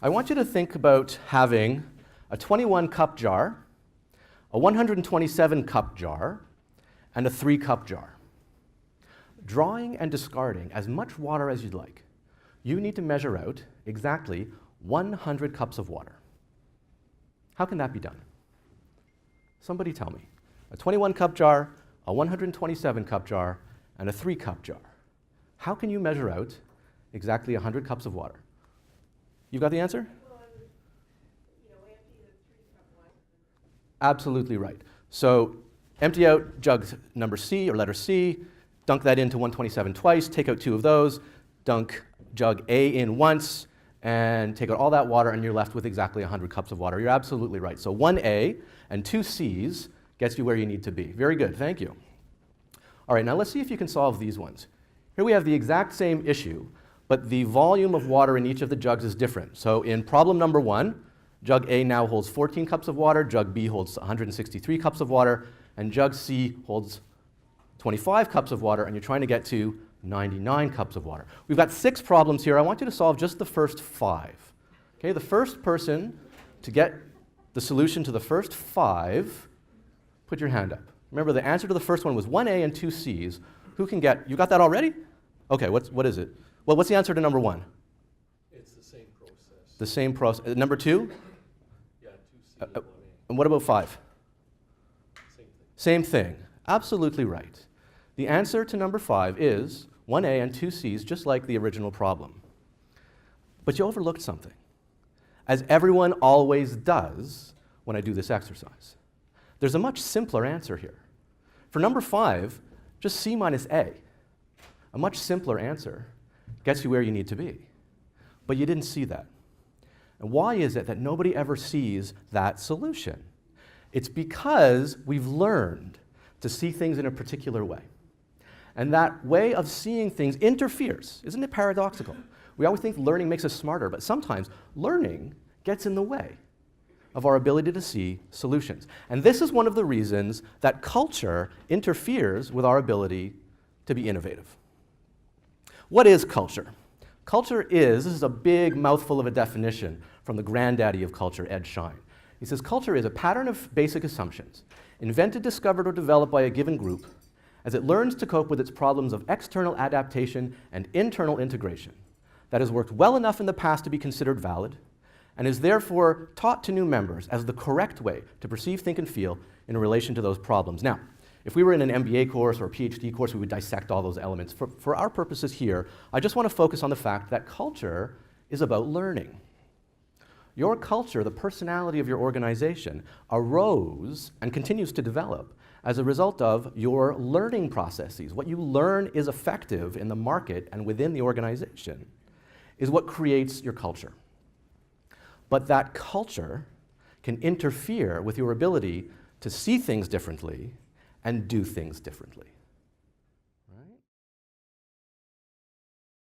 I want you to think about having a 21-cup jar, a 127-cup jar, and a 3-cup jar. Drawing and discarding as much water as you'd like, you need to measure out exactly 100 cups of water. How can that be done? Somebody tell me. A 21-cup jar, a 127-cup jar, and a 3-cup jar. How can you measure out exactly 100 cups of water? You got the answer? Well, I would, empty the 3-cup one. Absolutely right. So empty out jug number C, or letter C, dunk that into 127 twice, take out 2 of those, dunk jug A in once, and take out all that water, and you're left with exactly 100 cups of water. You're absolutely right. So 1 A and 2 C's gets you where you need to be. Very good, thank you. All right, now let's see if you can solve these ones. Here we have the exact same issue, but the volume of water in each of the jugs is different. So in problem number 1, jug A now holds 14 cups of water, jug B holds 163 cups of water, and jug C holds 25 cups of water, and you're trying to get to 99 cups of water. We've got 6 problems here. I want you to solve just the first 5. Okay, the first person to get the solution to the first 5, put your hand up. Remember, the answer to the first one was 1A and 2 C's. Who can get, you got that already? Okay, what is it? Well, what's the answer to number 1? It's the same process. The same process. Number 2? Yeah, 2C and 1A. And what about 5? Same thing. Same thing. Absolutely right. The answer to number 5 is 1A and 2 C's, just like the original problem. But you overlooked something, as everyone always does when I do this exercise. There's a much simpler answer here. For number 5, just C minus A. A much simpler answer gets you where you need to be. But you didn't see that. And why is it that nobody ever sees that solution? It's because we've learned to see things in a particular way. And that way of seeing things interferes. Isn't it paradoxical? We always think learning makes us smarter, but sometimes learning gets in the way of our ability to see solutions. And this is one of the reasons that culture interferes with our ability to be innovative. What is culture? Culture is, this is a big mouthful of a definition from the granddaddy of culture, Ed Schein. He says, culture is a pattern of basic assumptions, invented, discovered, or developed by a given group as it learns to cope with its problems of external adaptation and internal integration, that has worked well enough in the past to be considered valid, and is therefore taught to new members as the correct way to perceive, think, and feel in relation to those problems. Now, if we were in an MBA course or a PhD course, we would dissect all those elements. For our purposes here, I just want to focus on the fact that culture is about learning. Your culture, the personality of your organization, arose and continues to develop as a result of your learning processes. What you learn is effective in the market and within the organization is what creates your culture. But that culture can interfere with your ability to see things differently and do things differently.